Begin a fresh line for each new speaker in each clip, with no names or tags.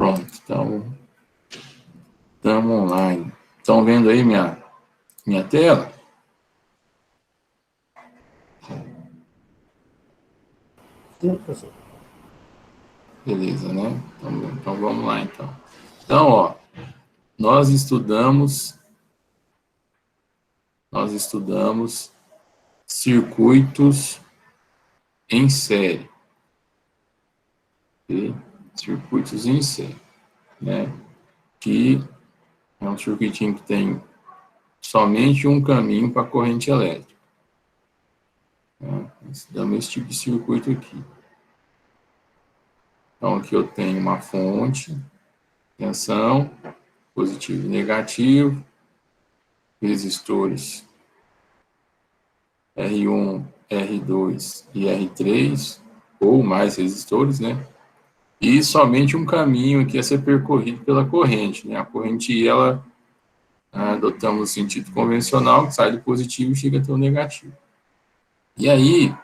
Pronto, então estamos online. Estão vendo aí minha tela?
Sim, professor.
Beleza, né? Então vamos lá, então. Então, ó, nós estudamos circuitos em série. Okay? Circuitos em série, né? Que é um circuitinho que tem somente um caminho para a corrente elétrica. Né? Estudamos esse tipo de circuito aqui. Então, aqui eu tenho uma fonte, tensão, positivo e negativo, resistores R1, R2 e R3, ou mais resistores, né? E somente um caminho aqui a ser percorrido pela corrente, né? A corrente I, ela adotamos o sentido convencional, que sai do positivo e chega até o negativo. E aí,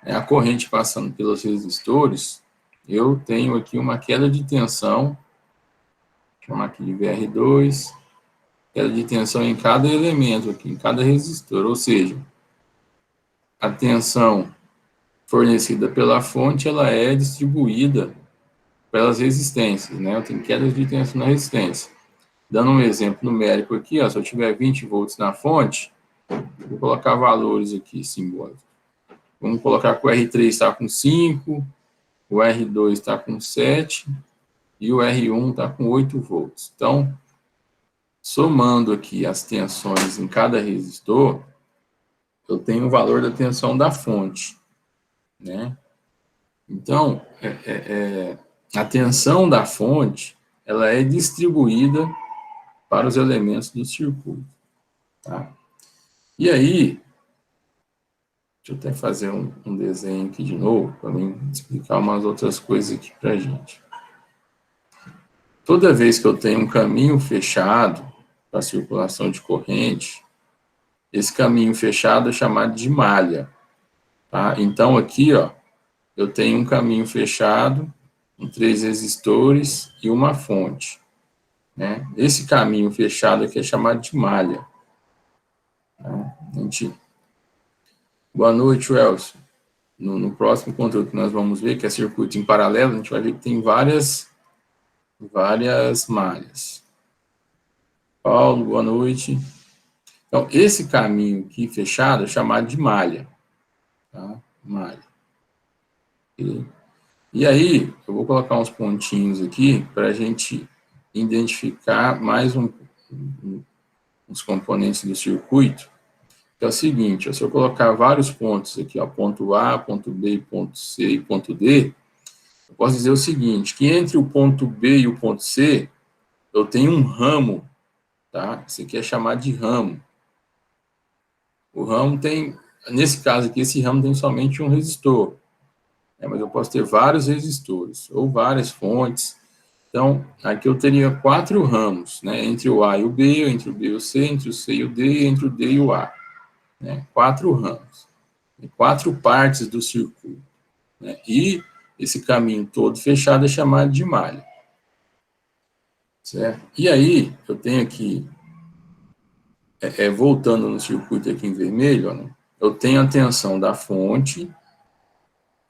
a corrente passando pelos resistores, eu tenho aqui uma queda de tensão, vou chamar aqui de VR2, queda de tensão em cada elemento aqui, em cada resistor, ou seja, a tensão fornecida pela fonte, ela é distribuída pelas resistências, né? Eu tenho quedas de tensão na resistência. Dando um exemplo numérico aqui, ó, se eu tiver 20 volts na fonte, vou colocar valores aqui simbólicos. Vamos colocar que o R3 está com 5, o R2 está com 7 e o R1 está com 8 volts. Então, somando aqui as tensões em cada resistor, eu tenho o valor da tensão da fonte, né? Então, a tensão da fonte, ela é distribuída para os elementos do circuito, tá? E aí, deixa eu até fazer um desenho aqui de novo, para mim explicar umas outras coisas aqui para a gente. Toda vez que eu tenho um caminho fechado para circulação de corrente, esse caminho fechado é chamado de malha, tá? Então, aqui, ó, eu tenho um caminho fechado com 3 resistores e uma fonte, né? Esse caminho fechado aqui é chamado de malha. Tá? Boa noite, Welson. No próximo conteúdo que nós vamos ver, que é circuito em paralelo, a gente vai ver que tem várias malhas. Paulo, boa noite. Então, esse caminho aqui fechado é chamado de malha. Tá? Malha. E aí, eu vou colocar uns pontinhos aqui para a gente identificar mais uns componentes do circuito. Que é o seguinte, ó, se eu colocar vários pontos aqui, ó, ponto A, ponto B, ponto C e ponto D, eu posso dizer o seguinte, que entre o ponto B e o ponto C, eu tenho um ramo, tá? Isso aqui é chamado de ramo. O ramo tem, nesse caso aqui, esse ramo tem somente um resistor, mas eu posso ter vários resistores, ou várias fontes. Então, aqui eu teria 4 ramos, né? Entre o A e o B, entre o B e o C, entre o C e o D, entre o D e o A. Né? 4 ramos. 4 partes do circuito. Né? E esse caminho todo fechado é chamado de malha. Certo? E aí, eu tenho aqui, voltando no circuito aqui em vermelho, ó, né? Eu tenho a tensão da fonte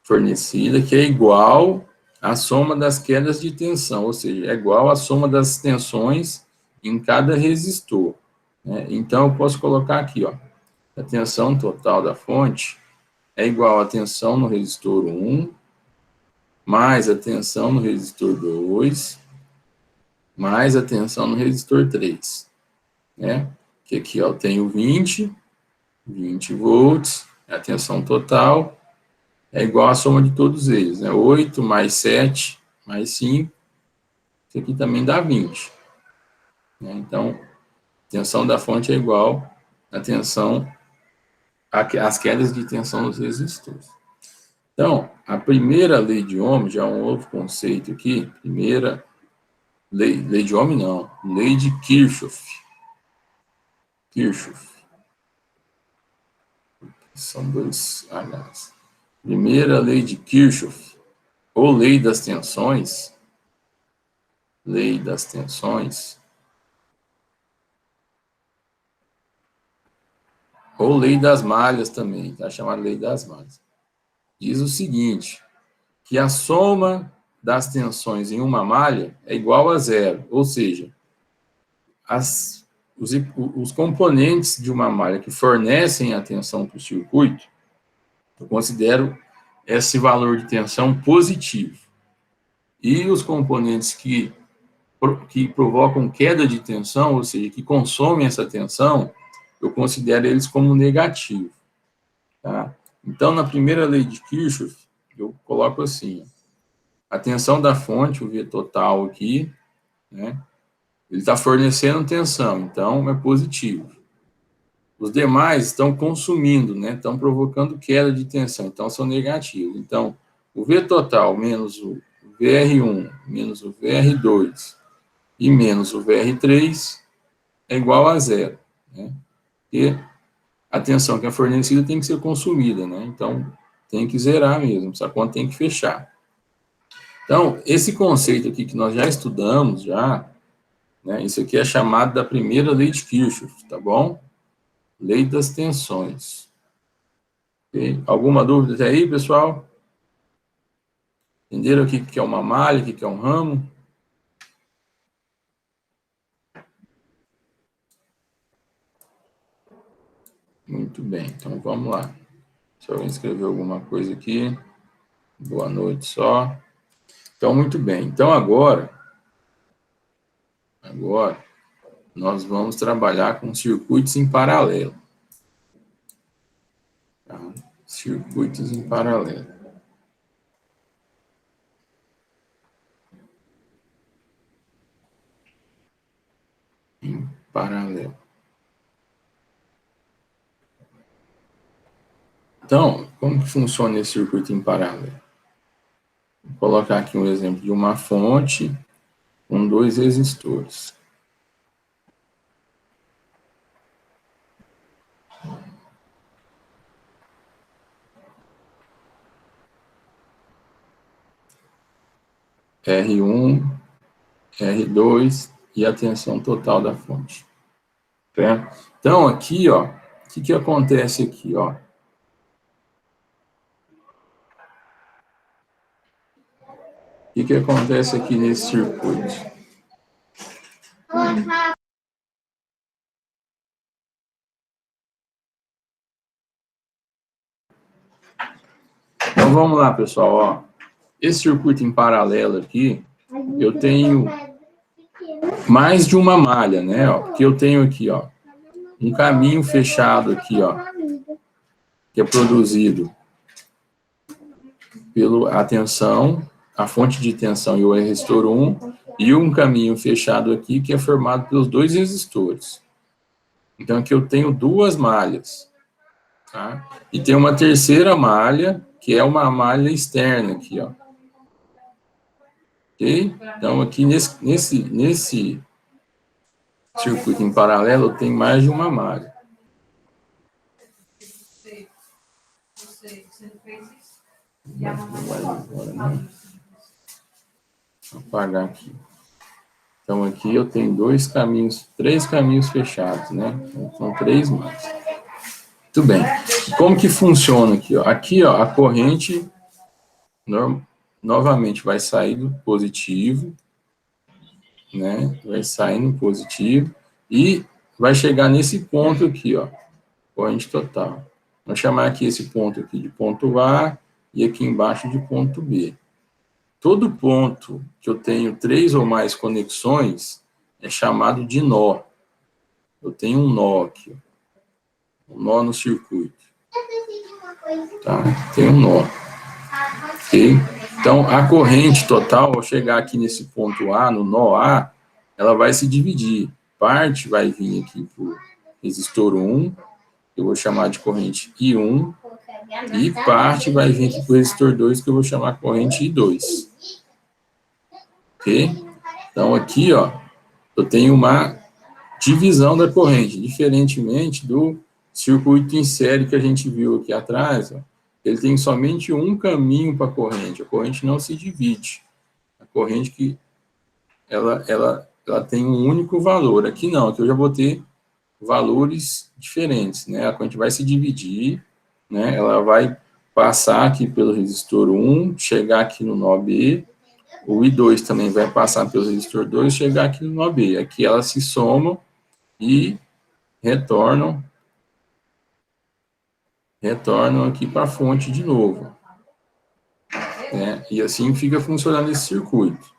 fornecida, que é igual à soma das quedas de tensão, ou seja, é igual à soma das tensões em cada resistor. Né? Então, eu posso colocar aqui, ó, a tensão total da fonte é igual à tensão no resistor 1, mais a tensão no resistor 2, mais a tensão no resistor 3. Né? Que aqui ó, eu tenho 20 volts, a tensão total é igual à soma de todos eles, né? 8 mais 7 mais 5, isso aqui também dá 20. Né? Então, a tensão da fonte é igual à tensão, às quedas de tensão nos resistores. Então, a primeira lei de Ohm, já é um outro conceito aqui, primeira lei de Ohm não, lei de Kirchhoff. São dois H's. Primeira lei de Kirchhoff, ou lei das tensões, lei das tensões, ou lei das malhas também, tá? Chamada lei das malhas. Diz o seguinte, que a soma das tensões em uma malha é igual a zero, ou seja, os componentes de uma malha que fornecem a tensão para o circuito, eu considero esse valor de tensão positivo. E os componentes que provocam queda de tensão, ou seja, que consomem essa tensão, eu considero eles como negativo. Tá? Então, na primeira lei de Kirchhoff, eu coloco assim, a tensão da fonte, o V total aqui, né, ele está fornecendo tensão, então é positivo. Os demais estão consumindo, né, estão provocando queda de tensão, então são negativos. Então, o V total menos o VR1 menos o VR2 e menos o VR3 é igual a zero, né? E a tensão que é fornecida tem que ser consumida, né? Então, tem que zerar mesmo, essa conta tem que fechar. Então, esse conceito aqui que nós já estudamos, né, isso aqui é chamado da primeira lei de Kirchhoff, tá bom? Lei das tensões. Okay? Alguma dúvida até aí, pessoal? Entenderam o que é uma malha, o que é um ramo? Muito bem, então vamos lá. Se alguém escreveu alguma coisa aqui, boa noite só. Então, muito bem. Então, agora, nós vamos trabalhar com circuitos em paralelo. Tá? Circuitos em paralelo. Em paralelo. Então, como que funciona esse circuito em paralelo? Vou colocar aqui um exemplo de uma fonte com 2 resistores. R1, R2 e a tensão total da fonte. Certo? Então, aqui, ó, o que acontece aqui, ó? O que acontece aqui nesse circuito? Então, vamos lá, pessoal, ó. Esse circuito em paralelo aqui, eu tenho mais de uma malha, né, ó, porque eu tenho aqui, ó, um caminho fechado aqui, ó, que é produzido pela tensão, a fonte de tensão e o resistor 1, e um caminho fechado aqui que é formado pelos 2 resistores. Então, aqui eu tenho 2 malhas, tá? E tem uma terceira malha, que é uma malha externa aqui, ó. Ok? Então, aqui nesse circuito em paralelo, tem mais de uma malha. Você não fez isso? Não vai embora, não. Vou apagar aqui. Então, aqui eu tenho 3 caminhos fechados, né? Então, são 3 mais. Muito bem. Como que funciona aqui, ó? Aqui, ó, a corrente novamente vai sair do positivo, né? Vai sair no positivo e vai chegar nesse ponto aqui, ó, corrente total. Vou chamar aqui esse ponto aqui de ponto A e aqui embaixo de ponto B. Todo ponto que eu tenho 3 ou mais conexões é chamado de nó. Eu tenho um nó aqui, um nó no circuito. Tá? Tem um nó. Ok? Então, a corrente total, ao chegar aqui nesse ponto A, no nó A, ela vai se dividir. Parte vai vir aqui para o resistor 1, que eu vou chamar de corrente I1, e parte vai vir aqui para o resistor 2, que eu vou chamar de corrente I2. Ok? Então, aqui, ó, eu tenho uma divisão da corrente, diferentemente do circuito em série que a gente viu aqui atrás, ó, ele tem somente um caminho para a corrente não se divide. A corrente que ela tem um único valor. Aqui não, aqui eu já vou ter valores diferentes, né? A corrente vai se dividir, né? Ela vai passar aqui pelo resistor 1, chegar aqui no nó B, o I2 também vai passar pelo resistor 2, chegar aqui no nó B. Aqui elas se somam e retornam aqui para a fonte de novo, né? E assim fica funcionando esse circuito.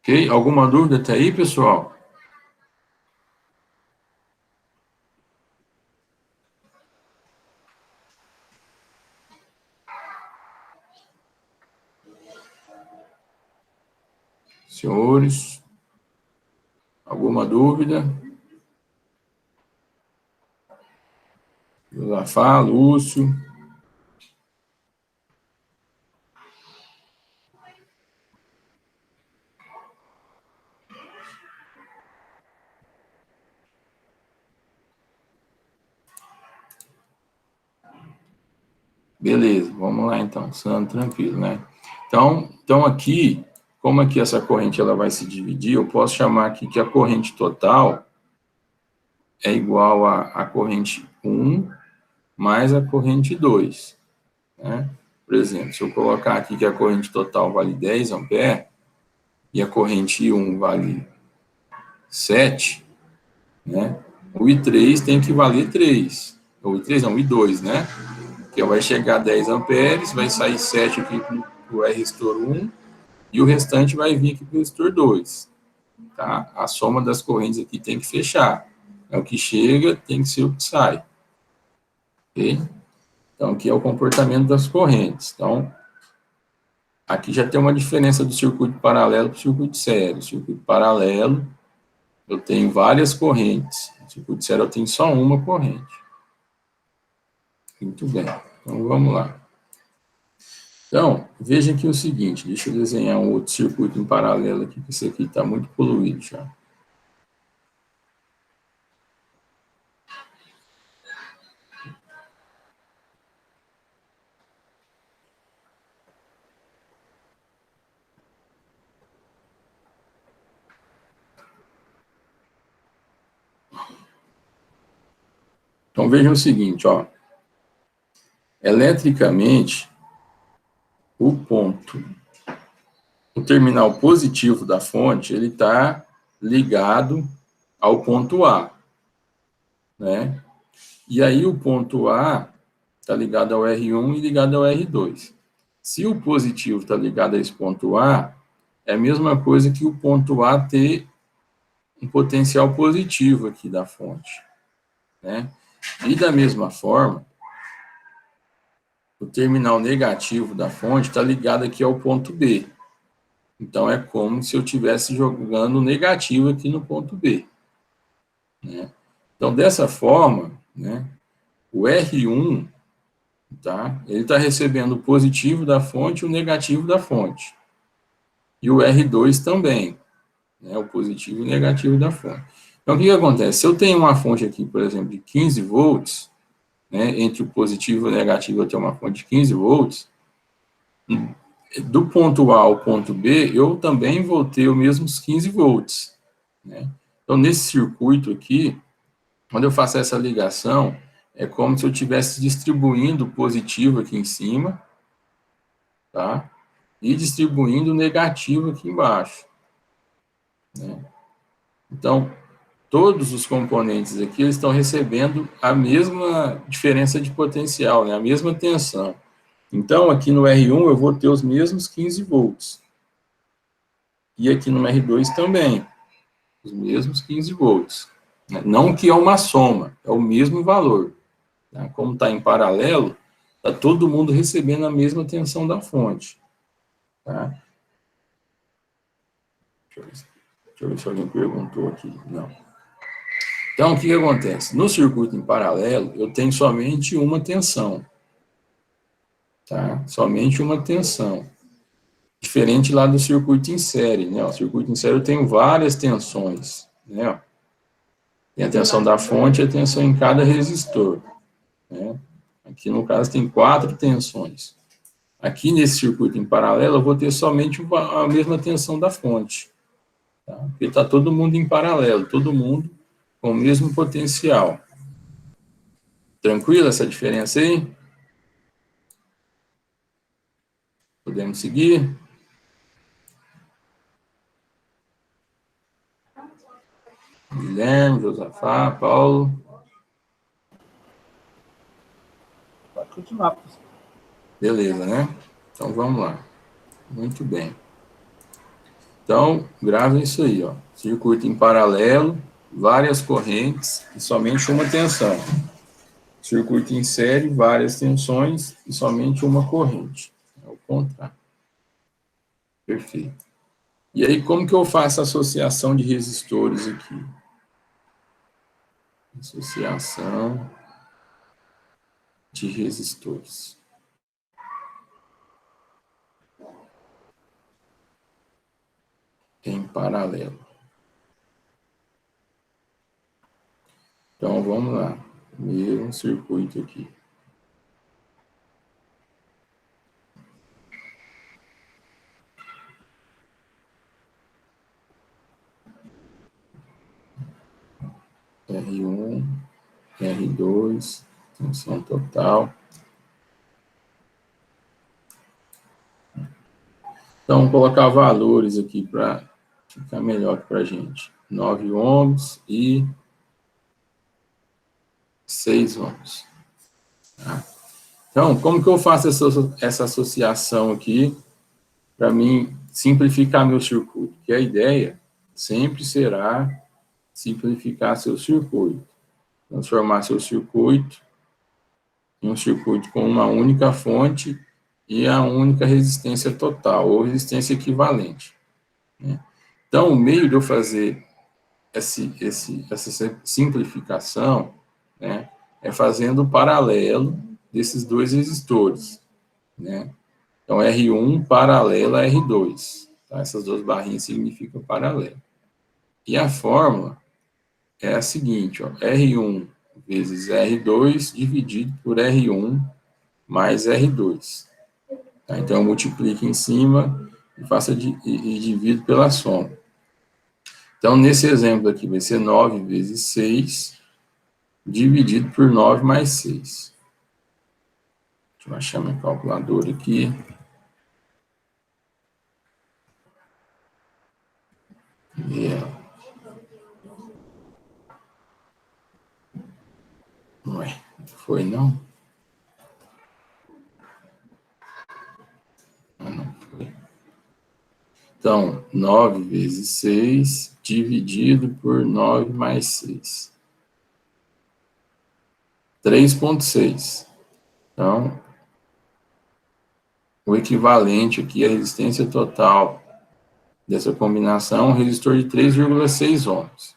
Ok? Alguma dúvida até aí, pessoal? Senhores, alguma dúvida? Josafá, Lúcio. Beleza, vamos lá então, sendo tranquilo, né? Então aqui, como aqui essa corrente ela vai se dividir, eu posso chamar aqui que a corrente total é igual a corrente 1 mais a corrente 2, né? Por exemplo, se eu colocar aqui que a corrente total vale 10 amperes e a corrente 1 vale 7, né? O I3 tem que valer 3, ou I3 não, o I2, né? Que vai chegar a 10 amperes, vai sair 7 aqui para o resistor 1, e o restante vai vir aqui para o resistor 2. Tá? A soma das correntes aqui tem que fechar. É o que chega, tem que ser o que sai. Ok? Então, aqui é o comportamento das correntes. Então, aqui já tem uma diferença do circuito paralelo para o circuito sério. O circuito paralelo, eu tenho várias correntes. No circuito sério, eu tenho só uma corrente. Muito bem. Então, vamos lá. Então, veja aqui o seguinte, deixa eu desenhar um outro circuito em paralelo aqui, que esse aqui está muito poluído já. Então, vejam o seguinte, ó. Eletricamente, o terminal positivo da fonte, ele está ligado ao ponto A, né? E aí o ponto A está ligado ao R1 e ligado ao R2. Se o positivo está ligado a esse ponto A, é a mesma coisa que o ponto A ter um potencial positivo aqui da fonte, né? E da mesma forma, o terminal negativo da fonte está ligado aqui ao ponto B. Então, é como se eu estivesse jogando negativo aqui no ponto B, né? Então, dessa forma, né, o R1, tá, ele está recebendo o positivo da fonte e o negativo da fonte. E o R2 também, né, o positivo e o negativo da fonte. Então, o que acontece? Se eu tenho uma fonte aqui, por exemplo, de 15 volts, né, entre o positivo e o negativo eu tenho uma fonte de 15 volts, do ponto A ao ponto B, eu também vou ter os mesmos 15 volts, né? Então, nesse circuito aqui, quando eu faço essa ligação, é como se eu estivesse distribuindo o positivo aqui em cima, tá? E distribuindo o negativo aqui embaixo, né? Então, todos os componentes aqui eles estão recebendo a mesma diferença de potencial, né? A mesma tensão. Então, aqui no R1 eu vou ter os mesmos 15 volts. E aqui no R2 também, os mesmos 15 volts. Não que é uma soma, é o mesmo valor. Tá? Como está em paralelo, está todo mundo recebendo a mesma tensão da fonte. Tá? Deixa eu ver se alguém perguntou aqui. Não. Então, o que acontece? No circuito em paralelo, eu tenho somente uma tensão. Tá? Somente uma tensão. Diferente lá do circuito em série, né? O circuito em série eu tenho várias tensões, né? Tem a tensão da fonte e a tensão em cada resistor, né? Aqui no caso tem 4 tensões. Aqui nesse circuito em paralelo, eu vou ter somente a mesma tensão da fonte. Tá? Porque está todo mundo em paralelo, todo mundo com o mesmo potencial. Tranquilo essa diferença aí? Podemos seguir? Guilherme, Josafá, Paulo.
Pode continuar, professor.
Beleza, né? Então vamos lá. Muito bem. Então, grave isso aí, ó. Circuito em paralelo, várias correntes e somente uma tensão. Circuito em série, várias tensões e somente uma corrente. É o contrário. Perfeito. E aí, como que eu faço a associação de resistores aqui? Associação de resistores. Em paralelo. Então, vamos lá. Mesmo circuito aqui. R1, R2, tensão total. Então, vou colocar valores aqui para ficar melhor para a gente. 9 ohms e 6 ohms. Tá? Então, como que eu faço essa associação aqui para mim simplificar meu circuito? Que a ideia sempre será simplificar seu circuito. Transformar seu circuito em um circuito com uma única fonte e a única resistência total, ou resistência equivalente. Né? Então, o meio de eu fazer essa simplificação, né, é fazendo o paralelo desses dois resistores. Né? Então, R1 paralelo a R2. Tá? Essas duas barrinhas significam paralelo. E a fórmula é a seguinte, ó, R1 vezes R2 dividido por R1 mais R2. Tá? Então, eu multiplico em cima e divido pela soma. Então, nesse exemplo aqui, vai ser 9 vezes 6, dividido por 9 mais 6. Deixa eu achar minha calculadora aqui. Ué, foi não? Não foi. Então, 9 vezes 6, dividido por 9 mais 6. 3,6. Então, o equivalente aqui à resistência total dessa combinação é um resistor de 3,6 ohms.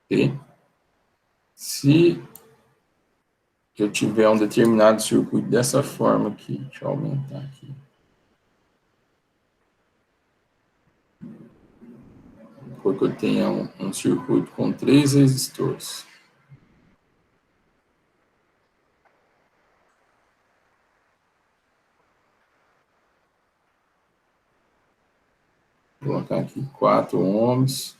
Ok? Se eu tiver um determinado circuito dessa forma aqui, deixa eu aumentar aqui. Porque eu tenha um circuito com 3 resistores. Vou colocar aqui 4 ohms.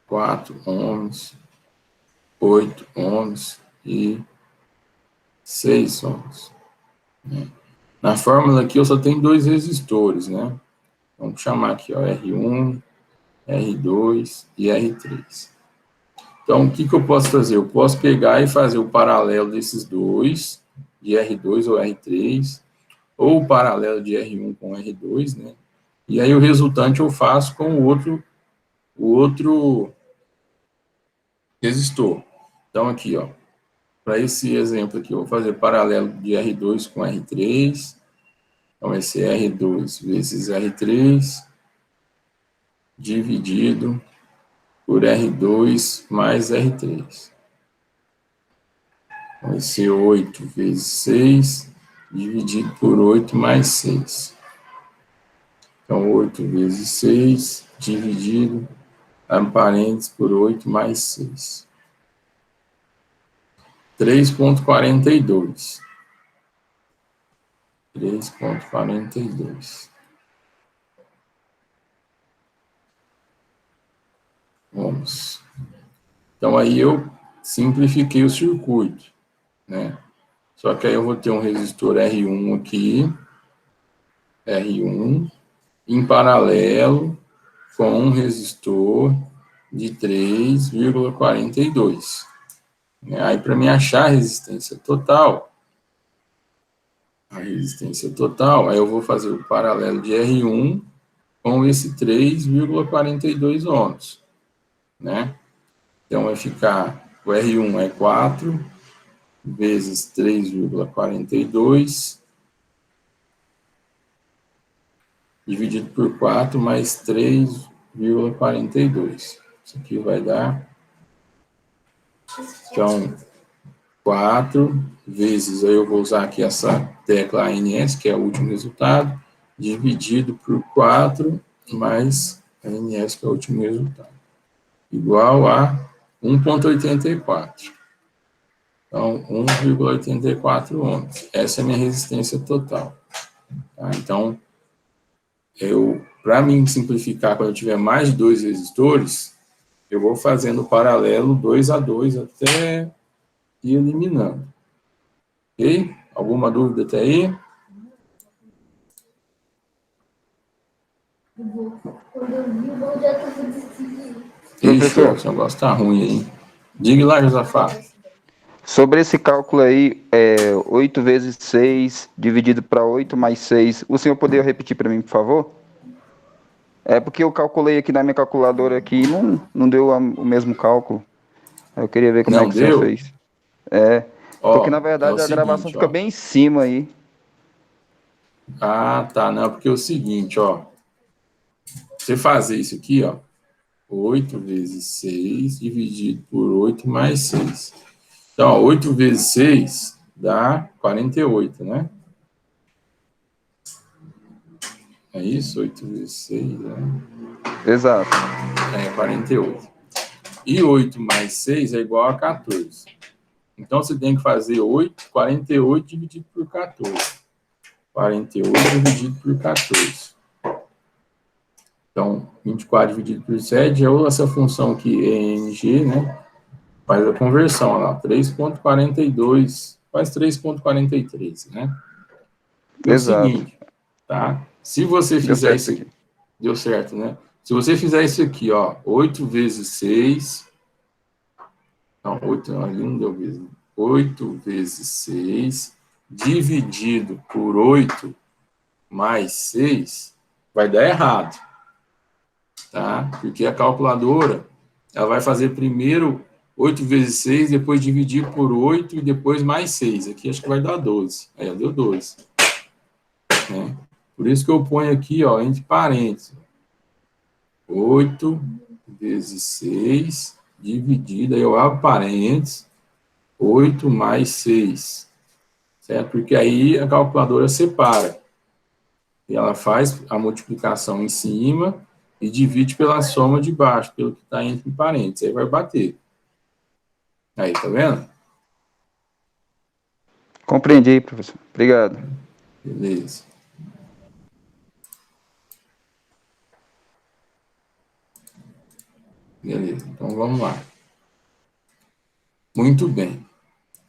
4 ohms, 8 ohms e 6 ohms. Né? Na fórmula aqui eu só tenho 2 resistores, né? Vamos chamar aqui, ó, R1, R2 e R3. Então, o que eu posso fazer? Eu posso pegar e fazer o paralelo desses dois, de R2 ou R3, ou o paralelo de R1 com R2, né? E aí o resultante eu faço com o outro resistor. Então, aqui, ó, para esse exemplo aqui, eu vou fazer paralelo de R2 com R3. Então, vai ser R2 vezes R3, dividido por R2 mais R3. Então, vai ser 8 vezes 6, dividido por 8 mais 6. Então, 8 vezes 6, dividido, abre parênteses, por 8 mais 6. 3,42. 3,42. Vamos. Então, aí eu simplifiquei o circuito, né? Só que aí eu vou ter um resistor R1 aqui, R1, em paralelo com um resistor de 3,42. Aí, para me achar a resistência total, aí eu vou fazer o paralelo de R1 com esse 3,42 ohms, né? Então, vai ficar, o R1 é 4 vezes 3,42, dividido por 4, mais 3,42. Isso aqui vai dar, então, 4 vezes, aí eu vou usar aqui essa tecla ANS, que é o último resultado, dividido por 4, mais ANS, que é o último resultado, igual a 1,84. Então, 1,84 ohms. Essa é a minha resistência total. Tá? Então, para mim simplificar, quando eu tiver mais de 2 resistores, eu vou fazendo paralelo 2 a 2 até ir eliminando. Ok? Alguma dúvida até aí? Ixi, o seu negócio tá ruim aí. Diga lá, Josafá.
Sobre esse cálculo aí, 8 vezes 6 dividido para 8 mais 6, o senhor poderia repetir para mim, por favor? É porque eu calculei aqui na minha calculadora aqui e não deu o mesmo cálculo. Eu queria ver como
Não
é que o senhor
deu?
fez. Porque na
Ó, é o
verdade a gravação
seguinte,
fica
ó.
bem em cima aí.
Ah, tá, não, porque é o seguinte, ó. Você fazer isso aqui, ó. 8 vezes 6 dividido por 8 mais 6. Então, ó, 8 vezes 6 dá 48, né? É isso? 8 vezes 6, né?
Exato.
É 48. E 8 mais 6 é igual a 14. Então, você tem que fazer 48 dividido por 14. 48 dividido por 14. Então, 24 dividido por 7 é ou essa função aqui, ENG, né? Faz a conversão, olha lá, 3,42, faz 3,43, né? É o
Exato.
seguinte, tá? Se você
Deu
fizer
certo
isso,
aqui.
deu certo, né? Se você fizer isso aqui, ó, 8 vezes 6, não, 8 não, ali não deu mesmo. 8 vezes 6, dividido por 8 mais 6, vai dar errado, tá? Porque a calculadora, ela vai fazer primeiro 8 vezes 6, depois dividir por 8 e depois mais 6. Aqui acho que vai dar 12. Aí, deu 12. Né? Por isso que eu ponho aqui, ó, entre parênteses. 8 vezes 6, dividido, aí eu abro parênteses, 8 mais 6. Certo? Porque aí a calculadora separa. E ela faz a multiplicação em cima e divide pela soma de baixo, pelo que está entre parênteses. Aí vai bater. Aí, tá vendo?
Compreendi, professor. Obrigado.
Beleza. Beleza, então vamos lá. Muito bem.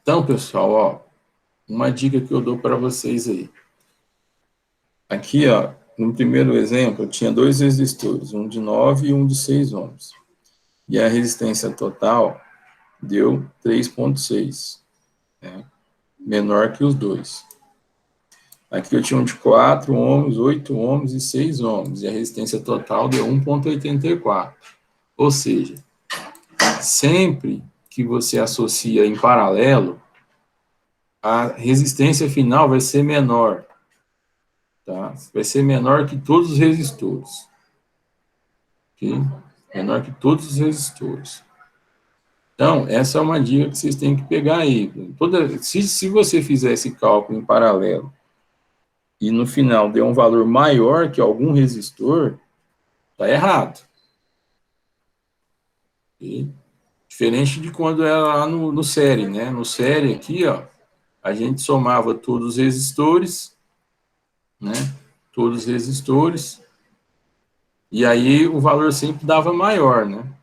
Então, pessoal, ó, uma dica que eu dou para vocês aí. Aqui, ó, no primeiro exemplo, eu tinha 2 resistores, um de 9 e um de 6 ohms. E a resistência total deu 3,6, né? Menor que os dois. Aqui eu tinha um de 4 ohms, 8 ohms e 6 ohms, e a resistência total deu 1,84. Ou seja, sempre que você associa em paralelo, a resistência final vai ser menor, tá? Vai ser menor que todos os resistores, ok? Menor que todos os resistores. Então, essa é uma dica que vocês têm que pegar aí. Se você fizer esse cálculo em paralelo e no final der um valor maior que algum resistor, está errado. Okay? Diferente de quando era lá no série, né? No série aqui, ó, a gente somava todos os resistores, né? Todos os resistores, e aí o valor sempre dava maior, né?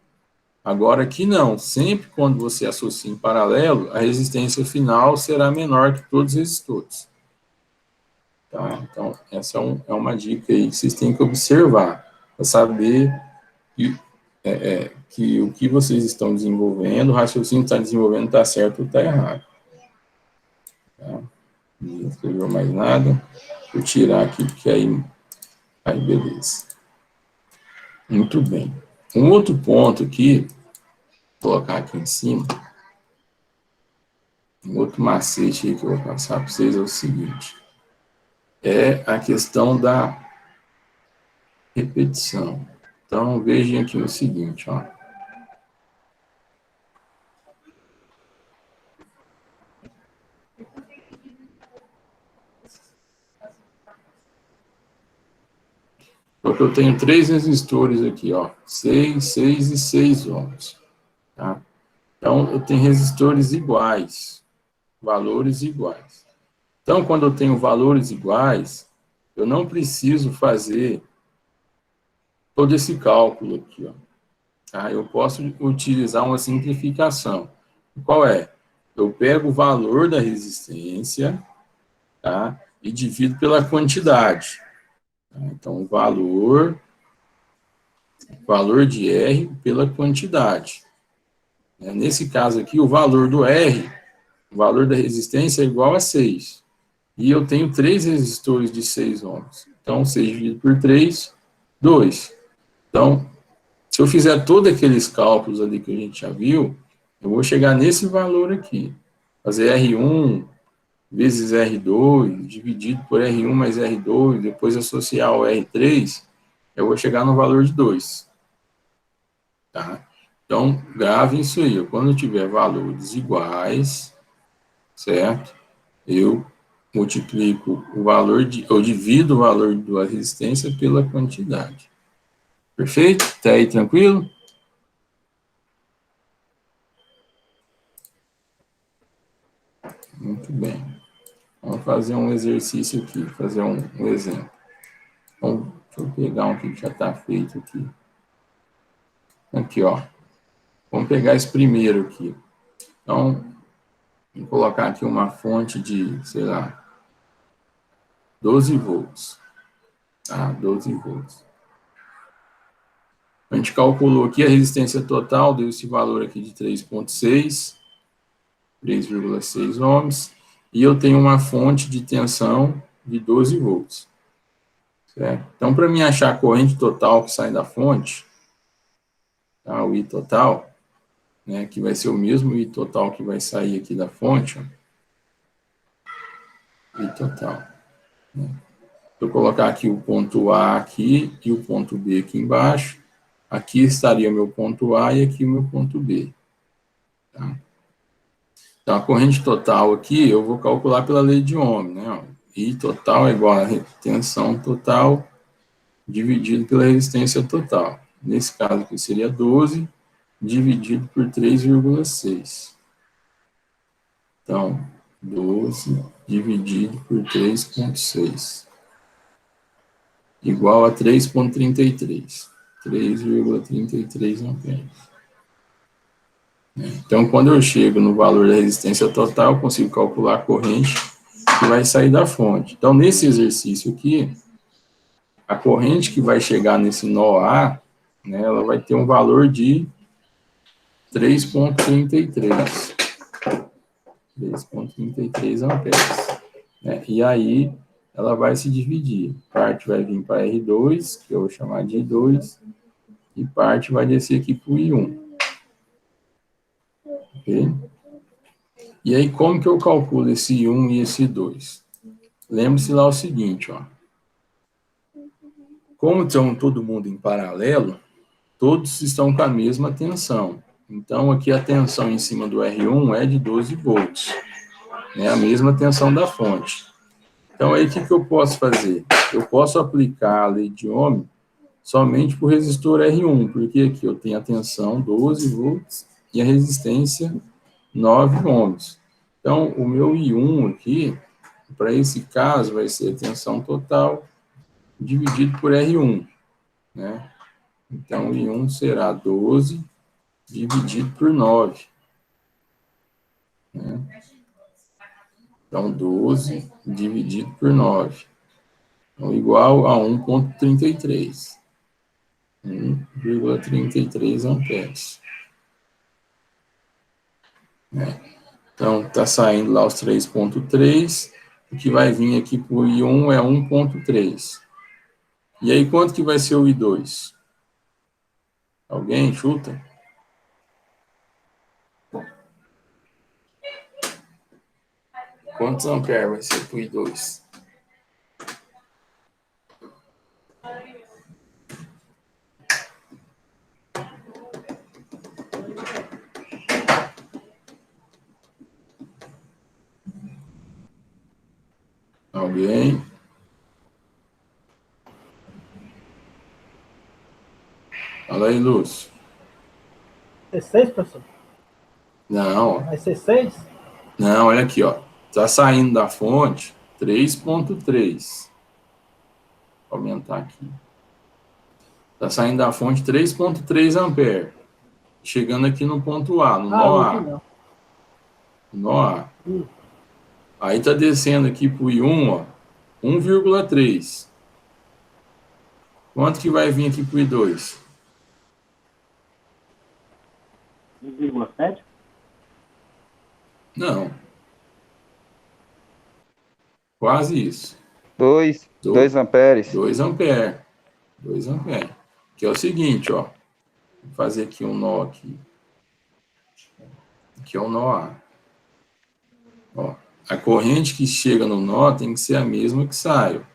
Agora aqui não, sempre quando você associa em paralelo, a resistência final será menor que todos os resistores. Tá? Então, essa é uma dica aí que vocês têm que observar, para saber que o que vocês estão desenvolvendo, o raciocínio que está desenvolvendo está certo ou está errado. Tá? Não escreveu mais nada. Vou tirar aqui, porque aí beleza. Muito bem. Um outro ponto aqui, vou colocar aqui em cima, um outro macete aí que eu vou passar para vocês é o seguinte, é a questão da repetição. Então, vejam aqui o seguinte, ó. Porque eu tenho 3 resistores aqui, ó, 6, 6 e 6 ohms, tá? Então, eu tenho resistores iguais, valores iguais. Então, quando eu tenho valores iguais, eu não preciso fazer todo esse cálculo aqui, ó. Tá? Eu posso utilizar uma simplificação. Qual é? Eu pego o valor da resistência, tá? E divido pela quantidade. Tá? Então, o valor de R pela quantidade. Nesse caso aqui, o valor do R, o valor da resistência é igual a 6. E eu tenho 3 resistores de 6 ohms. Então, 6 dividido por 3, 2. Então, se eu fizer todos aqueles cálculos ali que a gente já viu, eu vou chegar nesse valor aqui. Fazer R1 vezes R2, dividido por R1 mais R2, depois associar ao R3, eu vou chegar no valor de 2. Tá? Então, grave isso aí. Quando eu tiver valores iguais, certo? Eu multiplico o valor eu divido o valor da resistência pela quantidade. Perfeito? Até aí tranquilo? Muito bem. Vamos fazer um exercício aqui, fazer um exemplo. Então, deixa eu pegar um que já está feito aqui. Aqui, ó. Vamos pegar esse primeiro aqui. Então, vou colocar aqui uma fonte de, sei lá, 12 volts. Tá? 12 volts. A gente calculou aqui a resistência total, deu esse valor aqui de 3,6, 3,6 ohms, e eu tenho uma fonte de tensão de 12 volts. Certo? Então, para mim achar a corrente total que sai da fonte, tá, o I total, né, que vai ser o mesmo I total que vai sair aqui da fonte, ó, I total. Né? Se eu colocar aqui o ponto A aqui e o ponto B aqui embaixo, aqui estaria o meu ponto A e aqui o meu ponto B. Tá? Então, a corrente total aqui, eu vou calcular pela lei de Ohm, né? I total é igual a tensão total dividido pela resistência total. Nesse caso aqui seria 12 dividido por 3,6. Então, 12 dividido por 3,6. Igual a 3,33. 3,33 amperes. Então, quando eu chego no valor da resistência total, eu consigo calcular a corrente que vai sair da fonte. Então, nesse exercício aqui, a corrente que vai chegar nesse nó A, né, ela vai ter um valor de 3,33. 3,33 amperes. Né? E aí, ela vai se dividir. Parte vai vir para R2, que eu vou chamar de I2, e parte vai descer aqui para o I1. Ok? E aí, como que eu calculo esse I1 e esse I2? Lembre-se lá o seguinte, ó. Como estão todo mundo em paralelo, todos estão com a mesma tensão. Então, aqui a tensão em cima do R1 é de 12 volts. É a mesma tensão da fonte. Então, aí, o que eu posso fazer? Eu posso aplicar a lei de Ohm somente para o resistor R1, porque aqui eu tenho a tensão 12 volts e a resistência 9 ohms. Então, o meu I1 aqui, para esse caso, vai ser a tensão total dividido por R1, né? Então, I1 será 12 dividido por 9, né? Então, 12 dividido por 9. Então, igual a 1,33. 1,33 amperes. Né? Então, está saindo lá os 3,3. O que vai vir aqui para o I1 é 1,3. E aí, quanto que vai ser o I2? Alguém chuta? Quantos amperes vai ser para o I2? Alguém? Fala aí, Lúcio.
C6, professor?
Não,
Vai ser 6?
não, olha aqui, ó. Tá saindo da fonte 3,3. Vou aumentar aqui. Tá saindo da fonte 3,3 ampere. Chegando aqui no ponto A, no nó
aqui
A.
não.
Nó A. Aí tá descendo aqui pro I1, ó, 1,3. Quanto que vai vir aqui pro I2?
1,7?
Não. Quase isso.
2 amperes.
2 ampere. 2 ampere. Que é o seguinte, ó. Vou fazer aqui um nó aqui. Aqui é o nó A. Ó, a corrente que chega no nó tem que ser a mesma que sai.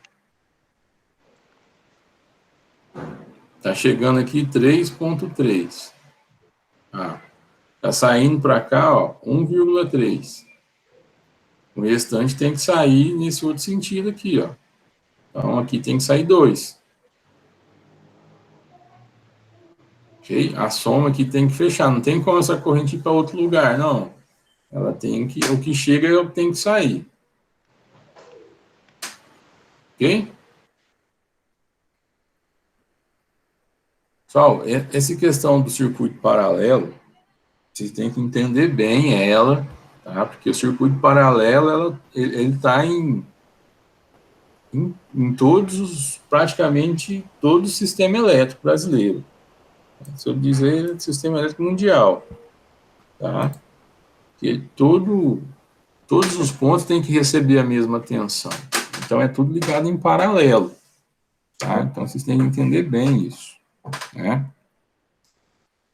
Tá chegando aqui 3,3. Ah, tá saindo para cá, ó, 1,3. O restante tem que sair nesse outro sentido aqui, ó. Então, aqui tem que sair 2. Ok? A soma aqui tem que fechar. Não tem como essa corrente ir para outro lugar, não. Ela tem que... O que chega, ela tem que sair. Ok? Pessoal, essa questão do circuito paralelo, vocês têm que entender bem ela, tá? Porque o circuito paralelo, ele está em todos, praticamente todo o sistema elétrico brasileiro. Se eu dizer sistema elétrico mundial, tá? Porque todos os pontos têm que receber a mesma tensão. Então, é tudo ligado em paralelo, tá? Então, vocês têm que entender bem isso, né?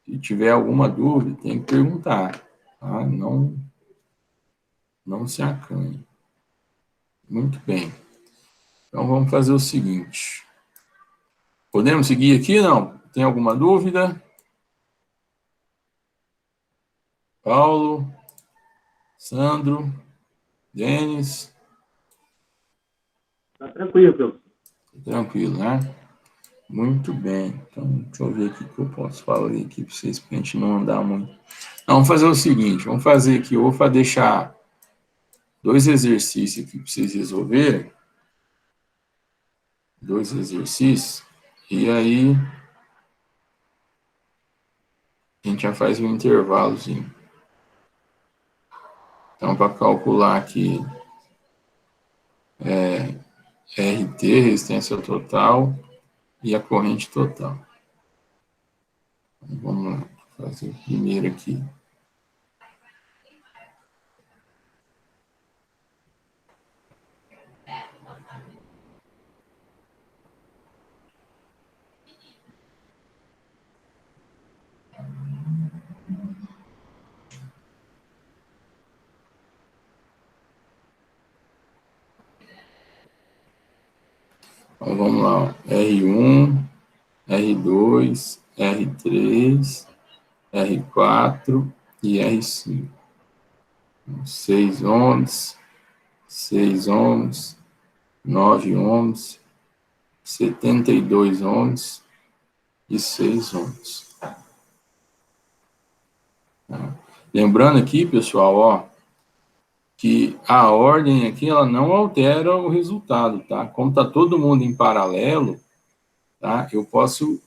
Se tiver alguma dúvida, tem que perguntar, tá? Não se acanhe. Muito bem. Então, vamos fazer o seguinte. Podemos seguir aqui, não? Tem alguma dúvida? Paulo, Sandro, Denis?
Tá tranquilo, professor.
Tranquilo, né? Muito bem. Então, deixa eu ver aqui o que eu posso falar aqui para vocês, para a gente não andar muito. Não, vamos fazer o seguinte, vamos fazer aqui, eu vou deixar 2 exercícios aqui para vocês resolverem. 2 exercícios. E aí, a gente já faz um intervalozinho. Então, para calcular aqui RT, resistência total, e a corrente total. Então, vamos lá, fazer o primeiro aqui. Então, vamos lá, ó. R1, R2, R3, R4 e R5. 6 ohms, 6 ohms, 9 ohms, 72 ohms e 6 ohms. Tá? Lembrando aqui, pessoal, ó, que a ordem aqui, ela não altera o resultado, tá? Como está todo mundo em paralelo, tá? Eu posso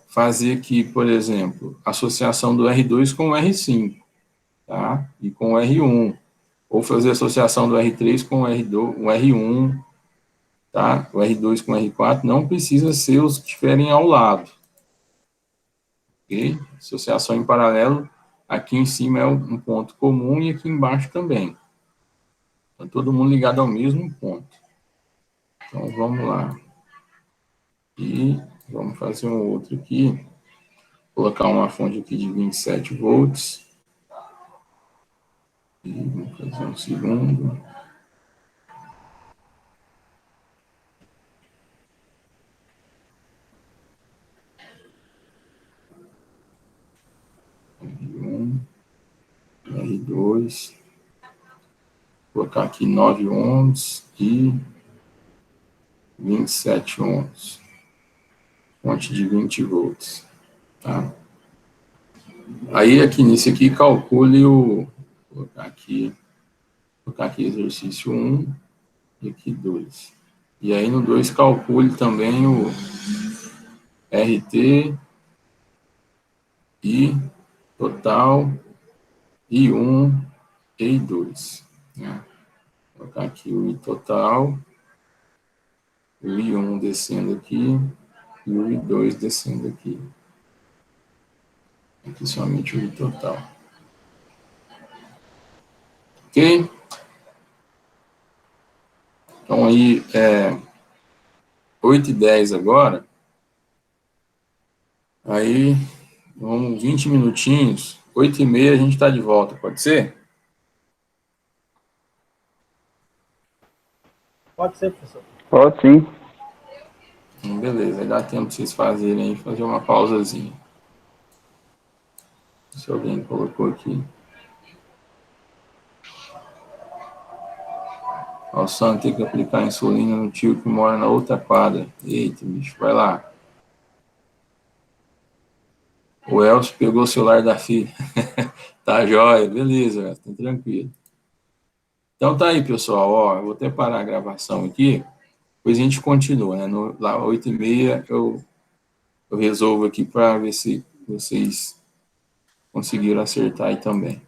fazer aqui, por exemplo, associação do R2 com o R5, tá? E com o R1. Ou fazer associação do R3 com o R2, o R1, tá? O R2 com o R4 não precisa ser os que estiverem ao lado. Ok? Associação em paralelo, aqui em cima é um ponto comum e aqui embaixo também. Então, todo mundo ligado ao mesmo ponto. Então, vamos lá. E vamos fazer um outro aqui. Colocar uma fonte aqui de 27 volts. E vamos fazer um segundo. R1, R2. Vou colocar aqui 9 ohms e 27 ohms. Fonte de 20 volts. Tá? Aí, aqui nisso aqui, calcule o... Vou colocar aqui exercício 1 e aqui 2. E aí, no 2, calcule também o RT I total, I1 e I2. Né? Vou colocar aqui o I total, o I1 descendo aqui e o I2 descendo aqui. Aqui somente o I total. Ok? Então aí, 8h10 agora. Aí, vamos 20 minutinhos. 8h30 a gente está de volta, pode ser?
Pode ser, professor.
Pode sim.
Então, beleza, aí dá tempo de vocês fazerem aí, fazer uma pausazinha. Se alguém colocou aqui. Ó, o Sandro tem que aplicar insulina no tio que mora na outra quadra. Eita, bicho, vai lá. O Elcio pegou o celular da filha. Tá jóia, beleza, tá tranquilo. Então tá aí, pessoal, ó, eu vou até parar a gravação aqui, depois a gente continua, né? Lá 8h30 eu resolvo aqui para ver se vocês conseguiram acertar aí também.